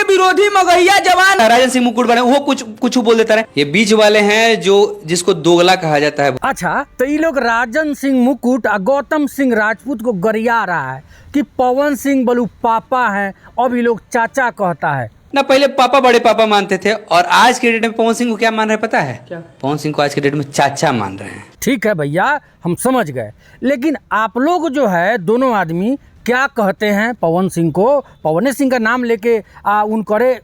विरोधी मगहिया जवान राजन सिंह मुकुट बने वो कुछ बोल देता रहे। ये बीच वाले हैं जो जिसको दोगला कहा जाता है। अच्छा, तो ये लोग राजन सिंह मुकुट और गौतम सिंह राजपूत को गरिया रहा है कि पवन सिंह बलू पापा हैं, अब ये लोग चाचा कहता है ना। पहले पापा बड़े पापा मानते थे और आज के डेट में पवन सिंह को क्या मान रहे हैं पता है? क्या? पवन सिंह को आज के डेट में चाचा मान रहे हैं। ठीक है भैया, हम समझ गए, लेकिन आप लोग जो है दोनों आदमी क्या कहते हैं पवन सिंह को? पवन सिंह का नाम लेके उनकरे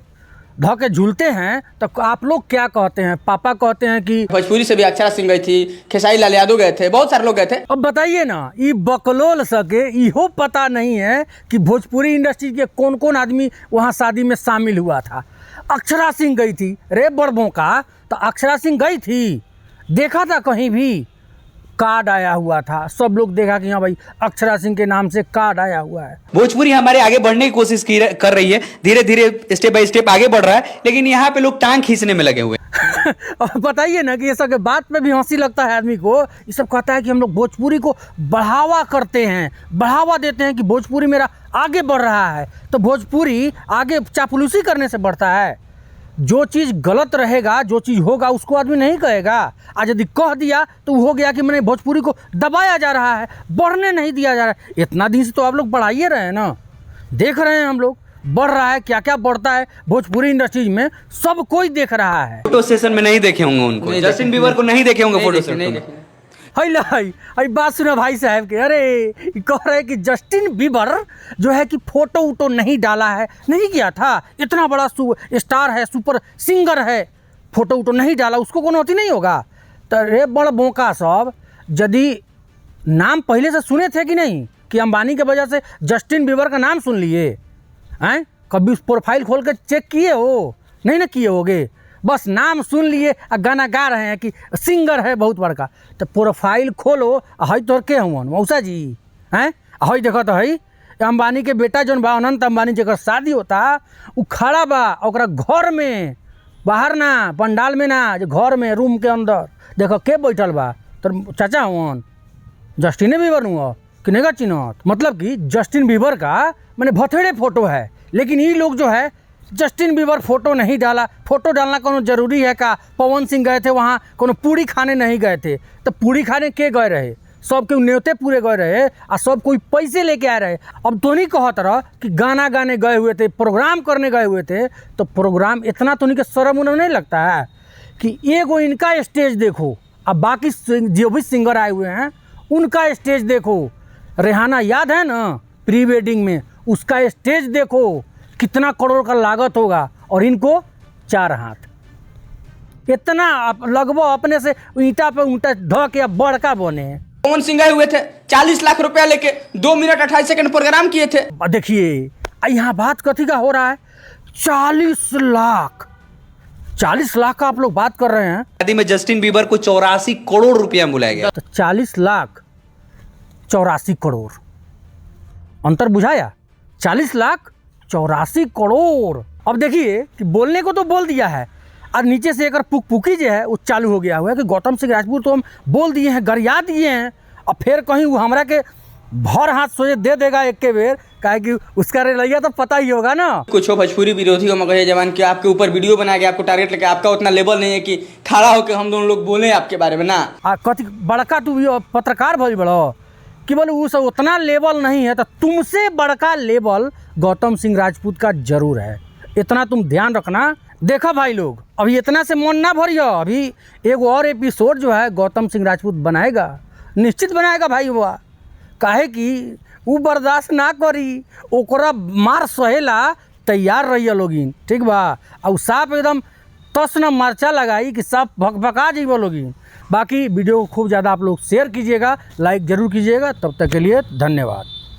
धके झूलते हैं, तो आप लोग क्या कहते हैं? पापा कहते हैं कि भोजपुरी से भी अक्षरा सिंह गई थी, खेसारी लाल यादव गए थे, बहुत सारे लोग गए थे। अब बताइए ना, ये बकलोल सके इहो पता नहीं है कि भोजपुरी इंडस्ट्री के कौन कौन आदमी वहाँ शादी में शामिल हुआ था। अक्षरा सिंह गई थी, रे बड़बों का, तो अक्षरा सिंह गई थी, देखा था कहीं भी? कार्ड आया हुआ था, सब लोग देखा कि हाँ भाई अक्षरा सिंह के नाम से कार्ड आया हुआ है। भोजपुरी हमारे आगे बढ़ने की कोशिश कर रही है, धीरे धीरे स्टेप बाय स्टेप आगे बढ़ रहा है, लेकिन यहाँ पे लोग टांग खींचने में लगे हुए हैं। और बताइए ना कि ये सब बात पे भी हंसी लगता है आदमी को। ये सब कहता है कि हम लोग भोजपुरी को बढ़ावा करते हैं, बढ़ावा देते हैं कि भोजपुरी मेरा आगे बढ़ रहा है। तो भोजपुरी आगे चापलूसी करने से बढ़ता है। जो चीज़ गलत रहेगा, जो चीज़ होगा उसको आदमी नहीं कहेगा। आज यदि कह दिया तो हो गया कि मैंने भोजपुरी को दबाया जा रहा है, बढ़ने नहीं दिया जा रहा है। इतना दिन से तो आप लोग बढ़ाइए रहे हैं ना, देख रहे हैं हम लोग बढ़ रहा है, क्या क्या बढ़ता है भोजपुरी इंडस्ट्रीज में, सब कोई देख रहा है। फोटो सेशन में नहीं देखे होंगे उनको, जस्टिन बीबर को नहीं देखे होंगे फोटो सेशन में। हाई बात सुना भाई साहब के, अरे कह रहे कि जस्टिन बीबर जो है कि फोटो वोटो नहीं डाला है, नहीं किया था, इतना बड़ा स्टार है, सुपर सिंगर है, फोटो वोटो नहीं डाला, उसको कोनो अथी नहीं होगा। तो रे बड़ बोका सब, यदि नाम पहले से सुने थे कि नहीं कि अंबानी के वजह से जस्टिन बीबर का नाम सुन लिए हैं? कभी उस प्रोफाइल खोल के चेक किए हो? नहीं ना किए होगे, बस नाम सुन लिए और गाना गा रहे हैं कि सिंगर है बहुत बड़का। तो प्रोफाइल खोलो, हई तोर के हुआ मौसा जी हैं, हई देखो तो हई अंबानी के बेटा जौन बा अनंत अंबानी जगह शादी होता वो खड़ा बा, ओकरा घर में, बाहर ना पंडाल में ना, जो घर में रूम के अंदर देखो के बैठल बा, तो चाचा हुआ जस्टिन बीबर हुआ कि नहीं चिन्हत। मतलब कि जस्टिन बीबर का मैंने भथेड़े फोटो है, लेकिन ये लोग जो है जस्टिन बीबर फोटो नहीं डाला। फोटो डालना कोनो जरूरी है का? पवन सिंह गए थे वहाँ, कोनो पूरी खाने नहीं गए थे, तो पूरी खाने के गए रहे? सब के न्योते पूरे गए रहे और सब कोई पैसे लेके आए रहे। अब तो नहीं कहत रहा कि गाना गाने गए हुए थे, प्रोग्राम करने गए हुए थे, तो प्रोग्राम इतना तो नहीं कि शर्म उन्हें नहीं लगता है कि एगो इनका स्टेज देखो, अब बाकी जो भी सिंगर आए हुए हैं उनका स्टेज देखो। रेहाना याद है ना प्री वेडिंग में, उसका स्टेज देखो कितना करोड़ का लागत होगा, और इनको 4 हाथ इतना लगभग अपने से ईंटा पे ऊंटा ढ के बड़का बने। पवन सिंह गए हुए थे 40 लाख रुपया लेके, 2 मिनट 28 सेकंड प्रोग्राम किए थे। देखिए यहाँ बात कथी का हो रहा है, 40 लाख का आप लोग बात कर रहे हैं। शादी में जस्टिन बीबर को 84 करोड़ रुपया बुलाया गया। तो 40 लाख 84 करोड़ अंतर बुझाया? 40 लाख 84 करोड़। अब देखिए कि बोलने को तो बोल दिया है, और नीचे से एक पुकी जो है वो चालू हो गया हुआ है कि गौतम सिंह राजपूत तो हम बोल दिए हैं, गरिया दिए हैं, और फिर कहीं वो हमरा के भर हाथ सोचे दे देगा एक के बेर, काहे कि उसका रवैया तो पता ही होगा ना। कुछ हो भोजपुरी विरोधी हो मगहिया जवान के आपके ऊपर वीडियो बना के आपको टारगेट लेके, आपका उतना लेवल नहीं है कि खड़ा होकर हम दोनों लोग बोले आपके बारे में ना। कथी बड़का तू पत्रकार भइल बड़ो कि बोले वो सब उतना लेवल नहीं है, तो तुमसे बड़का लेवल गौतम सिंह राजपूत का जरूर है, इतना तुम ध्यान रखना। देखो भाई लोग, अभी इतना से मन ना भरियो, अभी एक और एपिसोड जो है गौतम सिंह राजपूत बनाएगा, निश्चित बनाएगा भाई। वो काहे कि वो बर्दाश्त ना करी, ओकरा मार सहेला तैयार रहिए लोगिन, ठीक बा। और साफ एकदम तस न मरचा लगाई कि सब भकभका जाइए लोगिन। बाकी वीडियो को खूब ज़्यादा आप लोग शेयर कीजिएगा, लाइक ज़रूर कीजिएगा। तब तक के लिए धन्यवाद।